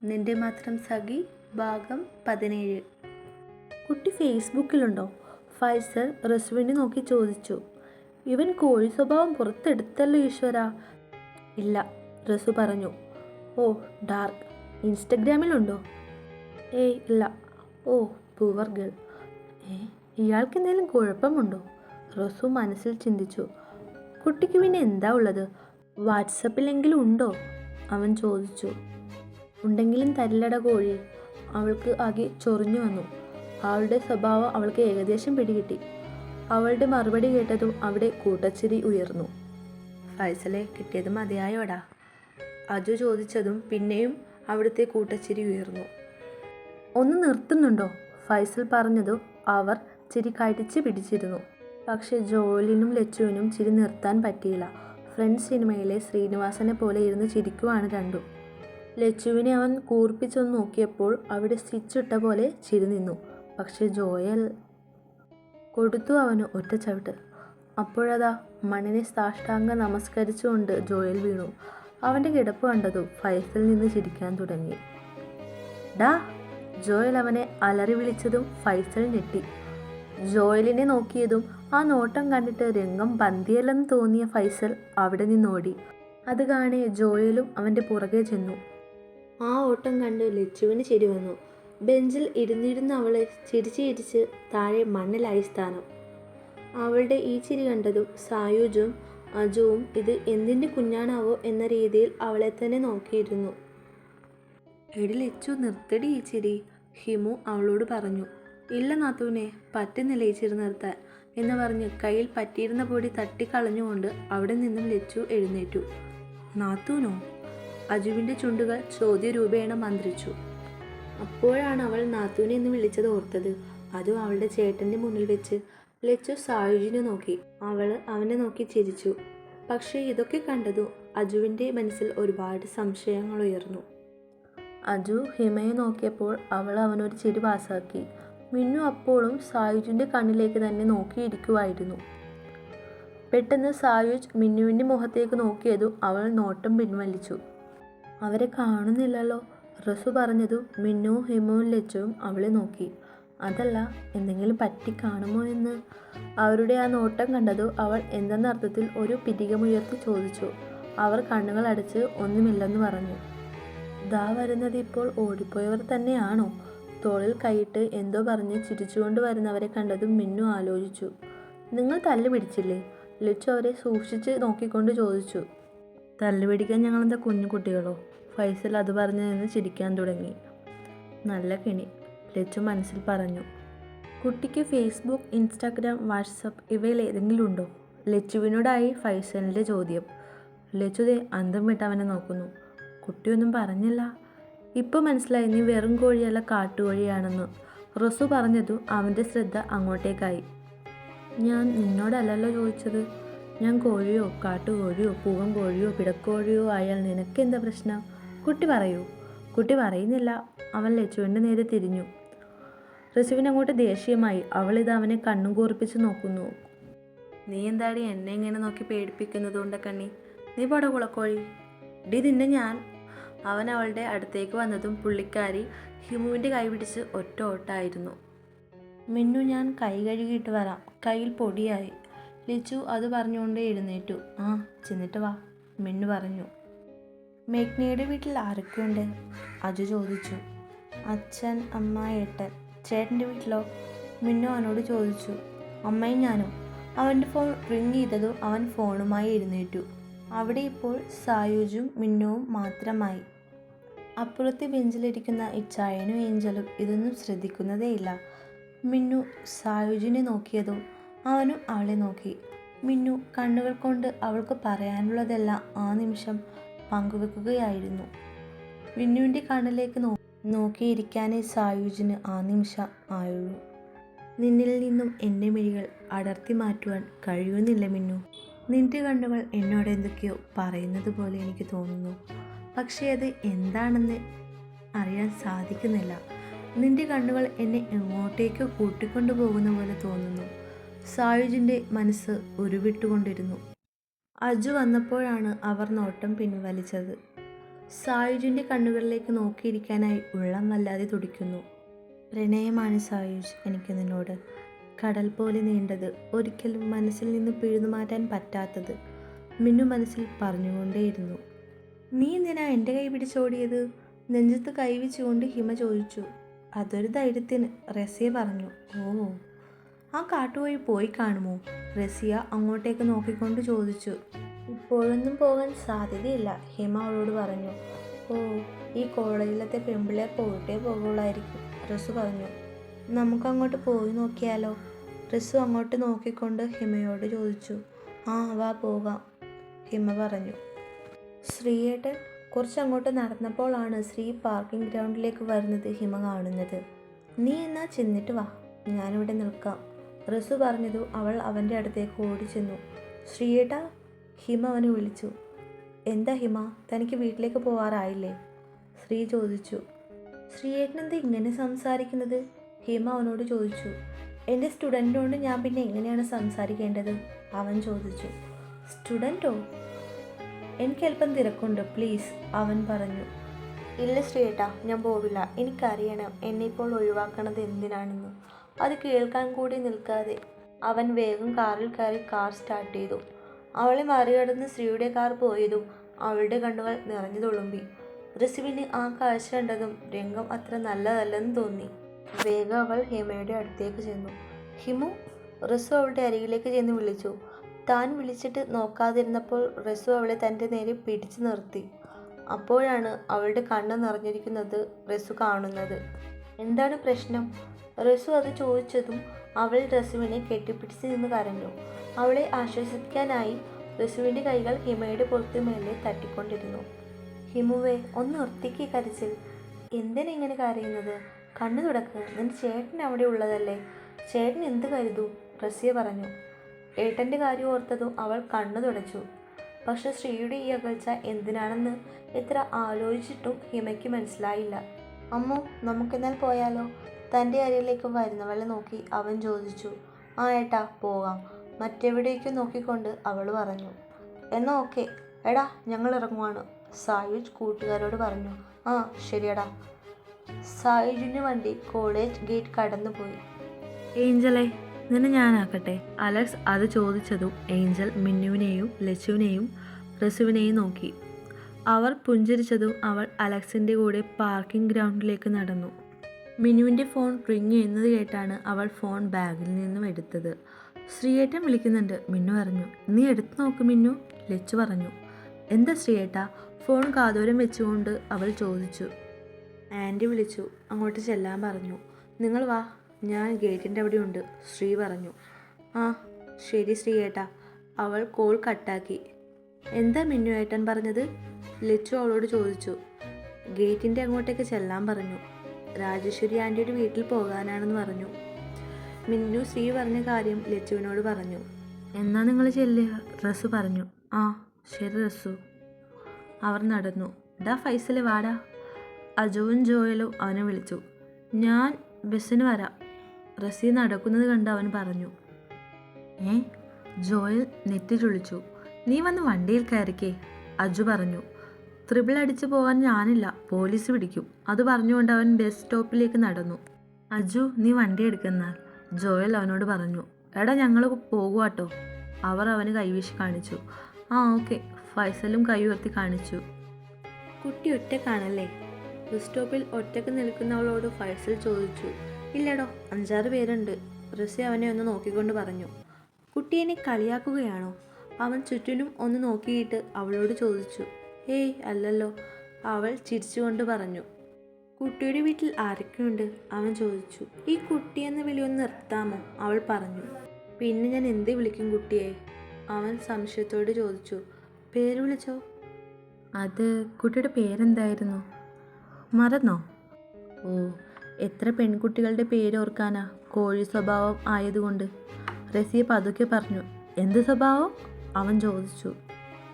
നിന്റെ മാത്രം സഖി ഭാഗം 17. കുട്ടി ഫേസ്ബുക്കിലുണ്ടോ? ഫൈസൽ റസുവിനെ നോക്കി ചോദിച്ചു. ഇവൻ കോഴി സ്വഭാവം പുറത്തെടുത്തല്ലോ ഈശ്വര. ഇല്ല, റസു പറഞ്ഞു. ഓ ഡാർക്ക്. ഇൻസ്റ്റഗ്രാമിലുണ്ടോ? ഏയ് ഇല്ല. ഓ പുവർ ഗേൾ. ഇയാൾക്ക് എന്തെങ്കിലും കുഴപ്പമുണ്ടോ? റസു മനസ്സിൽ ചിന്തിച്ചു. കുട്ടിക്ക് പിന്നെ എന്താ ഉള്ളത്? വാട്സപ്പിലെങ്കിലും ഉണ്ടോ? അവൻ ചോദിച്ചു. ഉണ്ടെങ്കിലും തരില്ലട കോഴി. അവൾക്ക് ആകെ ചൊറിഞ്ഞു വന്നു. അവളുടെ സ്വഭാവം അവൾക്ക് ഏകദേശം പിടികിട്ടി. അവളുടെ മറുപടി കേട്ടതും അവിടെ കൂട്ടച്ചിരി ഉയർന്നു. ഫൈസലെ, കിട്ടിയത് മതിയായോടാ? അജു ചോദിച്ചതും പിന്നെയും അവിടുത്തെ കൂട്ടച്ചിരി ഉയർന്നു. ഒന്ന് നിർത്തുന്നുണ്ടോ? ഫൈസൽ പറഞ്ഞതും അവർ ചിരി കടിച്ചു പിടിച്ചിരുന്നു. പക്ഷെ ജോലിനും ലച്ചുവിനും ചിരി നിർത്താൻ പറ്റിയില്ല. ഫ്രണ്ട്സ് സിനിമയിലെ ശ്രീനിവാസനെ പോലെ ഇരുന്ന് ചിരിക്കുവാണ് രണ്ടും. ലച്ചുവിനെ അവൻ കൂർപ്പിച്ചൊന്ന് നോക്കിയപ്പോൾ അവിടെ സ്റ്റിച്ചിട്ട പോലെ ചിരി നിന്നു. പക്ഷെ ജോയൽ കൊടുത്തു അവന് ഒറ്റ ചവിട്ട്. അപ്പോഴതാ മണ്ണിനെ സാഷ്ടാംഗം നമസ്കരിച്ചുകൊണ്ട് ജോയൽ വീണു. അവൻ്റെ കിടപ്പ് കണ്ടതും ഫൈസൽ നിന്ന് ചിരിക്കാൻ തുടങ്ങി. ഡാ! ജോയൽ അവനെ അലറി വിളിച്ചതും ഫൈസൽ ഞെട്ടി. ജോയലിനെ നോക്കിയതും ആ നോട്ടം കണ്ടിട്ട് രംഗം പന്തിയല്ലെന്ന് തോന്നിയ ഫൈസൽ അവിടെ നിന്നോടി. അത് കാണെ ജോയലും അവൻ്റെ പുറകെ ചെന്നു. ആ ഓട്ടം കണ്ട് ലച്ചുവിന് ചിരി വന്നു. ബെഞ്ചിൽ ഇരുന്നിരുന്ന അവളെ ചിരിച്ച് താഴെ മണ്ണിലായി സ്ഥാനം. അവളുടെ ഈ ചിരി കണ്ടതും സായുജും അജുവും ഇത് എന്തിൻ്റെ കുഞ്ഞാണാവോ എന്ന രീതിയിൽ അവളെ തന്നെ നോക്കിയിരുന്നു. എടി ലച്ചു, നിർത്തടി ഈ ചിരി, ഹിമു അവളോട് പറഞ്ഞു. ഇല്ല നാത്തൂനെ, പറ്റുന്നില്ല ഈ ചിരി നിർത്താൻ എന്ന് പറഞ്ഞ് കയ്യിൽ പറ്റിയിരുന്ന പൊടി തട്ടിക്കളഞ്ഞുകൊണ്ട് അവിടെ നിന്നും ലച്ചു എഴുന്നേറ്റു. നാത്തൂനോ? അജുവിൻ്റെ ചുണ്ടുകൾ ചോദ്യരൂപേണ മന്ത്രിച്ചു. അപ്പോഴാണ് അവൾ നാത്തൂനെ എന്ന് വിളിച്ചത് ഓർത്തത്. അതും അവളുടെ ചേട്ടൻ്റെ മുന്നിൽ വെച്ച്. ലച്ചു സായുജിനെ നോക്കി. അവള് അവനെ നോക്കി ചിരിച്ചു. പക്ഷേ ഇതൊക്കെ കണ്ടതും അജുവിൻ്റെ മനസ്സിൽ ഒരുപാട് സംശയങ്ങൾ ഉയർന്നു. അജു ഹിമയെ നോക്കിയപ്പോൾ അവൾ അവനൊരു ചിരി പാസാക്കി. മിന്നു അപ്പോഴും സായുജിൻ്റെ കണ്ണിലേക്ക് തന്നെ നോക്കിയിരിക്കുമായിരുന്നു. പെട്ടെന്ന് സായുജ് മിന്നുവിൻ്റെ മുഖത്തേക്ക് നോക്കിയതും അവൾ നോട്ടം പിൻവലിച്ചു. അവരെ കാണുന്നില്ലല്ലോ, റസു പറഞ്ഞതും മിന്നുവും ഹിമവും ലച്ചുവും അവളെ നോക്കി. അതല്ല, എന്തെങ്കിലും പറ്റിക്കാണുമോ എന്ന്. അവരുടെ ആ നോട്ടം കണ്ടതും അവൾ എന്തെന്നർത്ഥത്തിൽ ഒരു പിരികമുയർത്തി ചോദിച്ചു. അവർ കണ്ണുകൾ അടച്ച് ഒന്നുമില്ലെന്ന് പറഞ്ഞു. ദാ വരുന്നത് ഇപ്പോൾ ഓടിപ്പോയവർ തന്നെയാണോ? തോളിൽ കൈയിട്ട് എന്തോ പറഞ്ഞ് ചിരിച്ചുകൊണ്ട് വരുന്നവരെ കണ്ടതും മിന്നു ആലോചിച്ചു. നിങ്ങൾ തല്ല് പിടിച്ചില്ലേ? ലച്ചു അവരെ സൂക്ഷിച്ച് നോക്കിക്കൊണ്ട് ചോദിച്ചു. തല്ല് പിടിക്കാൻ ഞങ്ങളെന്താ കുഞ്ഞു കുട്ടികളോ? ഫൈസൽ അത് പറഞ്ഞു നിന്ന് ചിരിക്കാൻ തുടങ്ങി. നല്ല കെണി, ലച്ചു മനസ്സിൽ പറഞ്ഞു. കുട്ടിക്ക് ഫേസ്ബുക്ക്, ഇൻസ്റ്റാഗ്രാം, വാട്സപ്പ് ഇവയിൽ ഏതെങ്കിലും ഉണ്ടോ? ലച്ചുവിനോടായി ഫൈസലിൻ്റെ ചോദ്യം. ലച്ചുദേ അന്തം വിട്ട് അവനെ നോക്കുന്നു. കുട്ടിയൊന്നും പറഞ്ഞില്ല. ഇപ്പോൾ മനസ്സിലായി നീ വെറും കോഴിയല്ല കാട്ടുകോഴിയാണെന്ന്. റസു പറഞ്ഞതും അവൻ്റെ ശ്രദ്ധ അങ്ങോട്ടേക്കായി. ഞാൻ നിന്നോടല്ലല്ലോ ചോദിച്ചത്. ഞാൻ കോഴിയോ കാട്ടുകോഴിയോ പൂവൻ കോഴിയോ പിടക്കോഴിയോ ആയാൽ നിനക്കെന്താ പ്രശ്നം? കുട്ടി പറയൂ. കുട്ടി പറയുന്നില്ല. അവൻ ലച്ചുവിൻ്റെ നേരെ തിരിഞ്ഞു. റസുവിനങ്ങോട്ട് ദേഷ്യമായി. അവളിത് അവനെ കണ്ണും കൂർപ്പിച്ച് നോക്കുന്നു. നീ എന്താടി എന്നെ ഇങ്ങനെ നോക്കി പേടിപ്പിക്കുന്നത് കൊണ്ട് കണ്ണി? നീ പോട കുളക്കോഴി. ഡി നിന്നെ ഞാൻ. അവൻ അവളുടെ അടുത്തേക്ക് വന്നതും പുള്ളിക്കാരി ഹിമുവിൻ്റെ കൈ പിടിച്ച് ഒറ്റ ഓട്ടായിരുന്നു. മിന്നു, ഞാൻ കൈ കഴുകിയിട്ട് വരാം, കയ്യിൽ പൊടിയായി. ലച്ചു അത് പറഞ്ഞുകൊണ്ട് എഴുന്നേറ്റു. ആ ചെന്നിട്ട് വാ, മിന്നു പറഞ്ഞു. മേഘ്നയുടെ വീട്ടിൽ ആരൊക്കെയുണ്ട്? അജു ചോദിച്ചു. അച്ഛൻ, അമ്മ, ഏട്ടൻ. ചേട്ടൻ്റെ വീട്ടിലോ? മിന്നു അവനോട് ചോദിച്ചു. അമ്മയും ഞാനും. അവൻ്റെ ഫോൺ റിങ് ചെയ്തതും അവൻ ഫോണുമായി എഴുന്നേറ്റു. അവിടെ ഇപ്പോൾ സായുജും മിന്നുവും മാത്രമായി. അപ്പുറത്തെ ബെഞ്ചിലിരിക്കുന്ന ഇച്ചായനും ഏഞ്ചലും ഇതൊന്നും ശ്രദ്ധിക്കുന്നതേയില്ല. മിന്നു സായുജിനെ നോക്കിയതും അവനും അവളെ നോക്കി. മിന്നു കണ്ണുകൾ കൊണ്ട് അവൾക്ക് പറയാനുള്ളതെല്ലാം ആ നിമിഷം പങ്കുവെക്കുകയായിരുന്നു. മിന്നുവിൻ്റെ കണ്ണിലേക്ക് നോക്കിയിരിക്കാനേ സായുജിന് ആ നിമിഷം ആയുള്ളൂ. നിന്നിൽ നിന്നും എൻ്റെ മിഴികൾ അടർത്തി മാറ്റുവാൻ കഴിയുന്നില്ല മിന്നു. നിന്റെ കണ്ണുകൾ എന്നോട് എന്തൊക്കെയോ പറയുന്നത് പോലെ എനിക്ക് തോന്നുന്നു. പക്ഷേ അത് എന്താണെന്ന് അറിയാൻ സാധിക്കുന്നില്ല. നിന്റെ കണ്ണുകൾ എന്നെ എങ്ങോട്ടേക്കോ കൂട്ടിക്കൊണ്ടു പോകുന്ന പോലെ തോന്നുന്നു. സായുജിൻ്റെ മനസ്സ് ഉരുവിട്ടുകൊണ്ടിരുന്നു. അജു വന്നപ്പോഴാണ് അവർ നോട്ടം പിൻവലിച്ചത്. സായുജിൻ്റെ കണ്ണുകളിലേക്ക് നോക്കിയിരിക്കാനായി ഉള്ളം വല്ലാതെ തുടിക്കുന്നു. പ്രണയമാണ് സായുജ് എനിക്ക് നിന്നോട്, കടൽ പോലെ നീണ്ടത്, ഒരിക്കലും മനസ്സിൽ നിന്ന് പിഴുതു മാറ്റാൻ പറ്റാത്തത്. മിന്നു മനസ്സിൽ പറഞ്ഞുകൊണ്ടേയിരുന്നു. നീ എന്തിനാ എൻ്റെ കൈ പിടിച്ചോടിയത്? നെഞ്ചത്ത് കൈവച്ചുകൊണ്ട് ഹിമ ചോദിച്ചു. അതൊരു ധൈര്യത്തിന്, റസിയ പറഞ്ഞു. ഓ, ആ കാട്ടുവഴി പോയി കാണുമോ? റസിയ അങ്ങോട്ടേക്ക് നോക്കിക്കൊണ്ട് ചോദിച്ചു. ഇപ്പോഴൊന്നും പോകാൻ സാധ്യതയില്ല, ഹിമ അവളോട് പറഞ്ഞു. ഓ, ഈ കോളേജിലത്തെ പെൺപിള്ളേർ പോയിട്ടേ പോകുള്ളായിരിക്കും, റസു പറഞ്ഞു. നമുക്കങ്ങോട്ട് പോയി നോക്കിയാലോ? റസു അങ്ങോട്ട് നോക്കിക്കൊണ്ട് ഹിമയോട് ചോദിച്ചു. ആ, വാ പോകാം, ഹിമ പറഞ്ഞു. ശ്രീയേട്ടൻ കുറച്ചങ്ങോട്ട് നടന്നപ്പോഴാണ് ശ്രീ പാർക്കിംഗ് ഗ്രൗണ്ടിലേക്ക് വരുന്നത് ഹിമ കാണുന്നത്. നീ എന്നാ ചെന്നിട്ട് വാ, ഞാനിവിടെ നിൽക്കാം, റസു പറഞ്ഞതു അവൾ അവൻ്റെ അടുത്തേക്ക് ഓടി ചെന്നു. ശ്രീയേട്ടാ, ഹിമ അവനെ വിളിച്ചു. എന്താ ഹിമ, തനിക്ക് വീട്ടിലേക്ക് പോവാറായില്ലേ? ശ്രീ ചോദിച്ചു. ശ്രീയേട്ടനെന്താ ഇങ്ങനെ സംസാരിക്കുന്നത്? ഹിമ അവനോട് ചോദിച്ചു. എൻ്റെ സ്റ്റുഡൻറ്റിനോട് ഞാൻ പിന്നെ എങ്ങനെയാണ് സംസാരിക്കേണ്ടത്? അവൻ ചോദിച്ചു. സ്റ്റുഡൻറ്റോ? എനിക്കല്പം തിരക്കുണ്ട്, പ്ലീസ്, അവൻ പറഞ്ഞു. ഇല്ല ശ്രീയേട്ടാ, ഞാൻ പോവില്ല. എനിക്കറിയണം എന്നെ ഇപ്പോൾ ഒഴിവാക്കണത് എന്തിനാണെന്ന്. അത് കേൾക്കാൻ കൂടി നിൽക്കാതെ അവൻ വേഗം കാറിൽ കയറി കാർ സ്റ്റാർട്ട് ചെയ്തു. അവളെ മറികടന്ന് ശ്രീയുടെ കാർ പോയതും അവളുടെ കണ്ണുകൾ നിറഞ്ഞു തുളുമ്പി. റസുവിന് ആ കാഴ്ച കണ്ടതും രംഗം അത്ര നല്ലതല്ലെന്ന് തോന്നി. വേഗം അവൾ ഹിമയുടെ അടുത്തേക്ക് ചെന്നു. ഹിമു, റസു അവളുടെ അരികിലേക്ക് ചെന്ന് വിളിച്ചു. താൻ വിളിച്ചിട്ട് നോക്കാതിരുന്നപ്പോൾ റസു അവളെ തൻ്റെ നേരെ പിടിച്ചു നിർത്തി. അപ്പോഴാണ് അവളുടെ കണ്ണ് നിറഞ്ഞിരിക്കുന്നത് റസു കാണുന്നത്. എന്താണ് പ്രശ്നം? റസു അത് ചോദിച്ചതും അവൾ റസുവിനെ കെട്ടിപ്പിടിച്ച് നിന്ന് കരഞ്ഞു. അവളെ ആശ്വസിപ്പിക്കാനായി റസുവിൻ്റെ കൈകൾ ഹിമയുടെ പുറത്തു മേലെ തട്ടിക്കൊണ്ടിരുന്നു. ഹിമുവേ, ഒന്ന് നിർത്തിക്ക് കരച്ചിൽ. എന്തിനെങ്ങനെ കരയുന്നത്? കണ്ണു തുടക്ക്, നിന്റെ ചേട്ടൻ അവിടെ ഉള്ളതല്ലേ, ചേട്ടൻ എന്ത് കരുതൂ? റസിയ പറഞ്ഞു. ഏട്ടൻ്റെ കാര്യം ഓർത്തതും അവൾ കണ്ണു തുടച്ചു. പക്ഷെ ശ്രീയുടെ ഈ അകൽച്ച എന്തിനാണെന്ന് എത്ര ആലോചിച്ചിട്ടും ഹിമയ്ക്ക് മനസ്സിലായില്ല. അമ്മോ, നമുക്കെന്നാൽ പോയാലോ? തൻ്റെ അരികിലേക്ക് വരുന്നവളെ നോക്കി അവൻ ചോദിച്ചു. ആ ഏട്ടാ, പോകാം, മറ്റെവിടേക്കും നോക്കിക്കൊണ്ട് അവൾ പറഞ്ഞു. എന്നാ ഓക്കെ, എടാ ഞങ്ങൾ ഇറങ്ങുവാണ്, സായുജ് കൂട്ടുകാരോട് പറഞ്ഞു. ആ ശരിയടാ. സായുജിൻ്റെ വണ്ടി കോളേജ് ഗേറ്റ് കടന്നുപോയി. ഏഞ്ചലെ, നിന്നെ ഞാനാക്കട്ടെ? അലക്സ് അത് ചോദിച്ചതും ഏഞ്ചൽ മിന്നുവിനെയും ലച്ചുവിനെയും റസുവിനെയും നോക്കി. അവർ പുഞ്ചിരിച്ചതും അവൾ അലക്സിൻ്റെ കൂടെ പാർക്കിംഗ് ഗ്രൗണ്ടിലേക്ക് നടന്നു. മിന്നുവിൻ്റെ ഫോൺ റിങ് ചെയ്യുന്നത് കേട്ടാണ് അവൾ ഫോൺ ബാഗിൽ നിന്നും എടുത്തത്. ശ്രീയേട്ടൻ വിളിക്കുന്നുണ്ട്, മിന്നു പറഞ്ഞു. നീ എടുത്തു നോക്ക് മിന്നു, ലച്ചു പറഞ്ഞു. എന്താ ശ്രീയേട്ടാ? ഫോൺ കാതോരം വെച്ചുകൊണ്ട് അവൾ ചോദിച്ചു. ആൻറ്റി വിളിച്ചു, അങ്ങോട്ട് ചെല്ലാൻ പറഞ്ഞു. നിങ്ങൾ വാ, ഞാൻ ഗേറ്റിൻ്റെ അവിടെ ഉണ്ട്, ശ്രീ പറഞ്ഞു. ആ ശരി ശ്രീയേട്ടാ. അവൾ കോൾ കട്ടാക്കി. എന്താ മിന്നു ഏട്ടൻ പറഞ്ഞത്? ലച്ചു അവളോട് ചോദിച്ചു. ഗേറ്റിൻ്റെ അങ്ങോട്ടേക്ക് ചെല്ലാൻ പറഞ്ഞു. രാജേശ്വരി ആൻറ്റിയുടെ വീട്ടിൽ പോകാനാണെന്ന് പറഞ്ഞു. മിന്നു ശ്രീ പറഞ്ഞ കാര്യം ലച്ചുവിനോട് പറഞ്ഞു. എന്നാ നിങ്ങൾ ചെല്ലുക, റസു പറഞ്ഞു. ആ ശരി റസു. അവർ നടന്നു. ഡാ ഫൈസല് വാടാ. അജുവും ജോയലും അവനെ വിളിച്ചു. ഞാൻ ബസ്സിന് വരാം, റസി നടക്കുന്നത് കണ്ട് അവൻ പറഞ്ഞു. ജോയൽ നെറ്റി ചുളിച്ചു. നീ വന്ന് വണ്ടിയിൽ കയറിക്കേ, അജു പറഞ്ഞു. ത്രിബിൾ അടിച്ചു പോകാൻ ഞാനില്ല, പോലീസ് പിടിക്കും, അത് പറഞ്ഞുകൊണ്ട് അവൻ ബസ് സ്റ്റോപ്പിലേക്ക് നടന്നു. അജു, നീ വണ്ടി എടുക്കുന്നാൽ, ജോയൽ അവനോട് പറഞ്ഞു. എടാ ഞങ്ങൾ പോകുവാട്ടോ, അവർ അവന് കൈവീശി കാണിച്ചു. ആ ഓക്കെ, ഫൈസലും കൈ ഉയർത്തി കാണിച്ചു. കുട്ടി ഒറ്റക്കാണല്ലേ? ബസ് സ്റ്റോപ്പിൽ ഒറ്റക്ക് നിൽക്കുന്നവളോട് ഫൈസൽ ചോദിച്ചു. ഇല്ലടോ, 5-6 പേരുണ്ട്, റസി അവനെ ഒന്ന് നോക്കിക്കൊണ്ട് പറഞ്ഞു. കുട്ടി എന്നെ കളിയാക്കുകയാണോ? അവൻ ചുറ്റിനും ഒന്ന് നോക്കിയിട്ട് അവളോട് ചോദിച്ചു. ഏയ് അല്ലല്ലോ, അവൾ ചിരിച്ചുകൊണ്ട് പറഞ്ഞു. കുട്ടിയുടെ വീട്ടിൽ ആരൊക്കെയുണ്ട്? അവൻ ചോദിച്ചു. ഈ കുട്ടിയെന്ന വിളിയൊന്ന് നിർത്താമോ? അവൾ പറഞ്ഞു. പിന്നെ ഞാൻ എന്ത് വിളിക്കും കുട്ടിയെ? അവൻ സംശയത്തോട് ചോദിച്ചു. പേര് വിളിച്ചോ? അത് കുട്ടിയുടെ പേരെന്തായിരുന്നു? മറന്നോ? ഓ, എത്ര പെൺകുട്ടികളുടെ പേര് ഓർക്കാനാ, കോഴി സ്വഭാവം ആയതുകൊണ്ട്, റസിയ പതുക്കെ പറഞ്ഞു. എന്ത് സ്വഭാവം? അവൻ ചോദിച്ചു.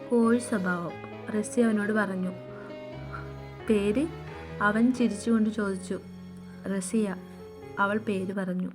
കോഴി സ്വഭാവം, റസിയ അവനോട് പറഞ്ഞു. പേര്? അവൻ ചിരിച്ചുകൊണ്ട് ചോദിച്ചു. റസിയ, അവൾ പേര് പറഞ്ഞു.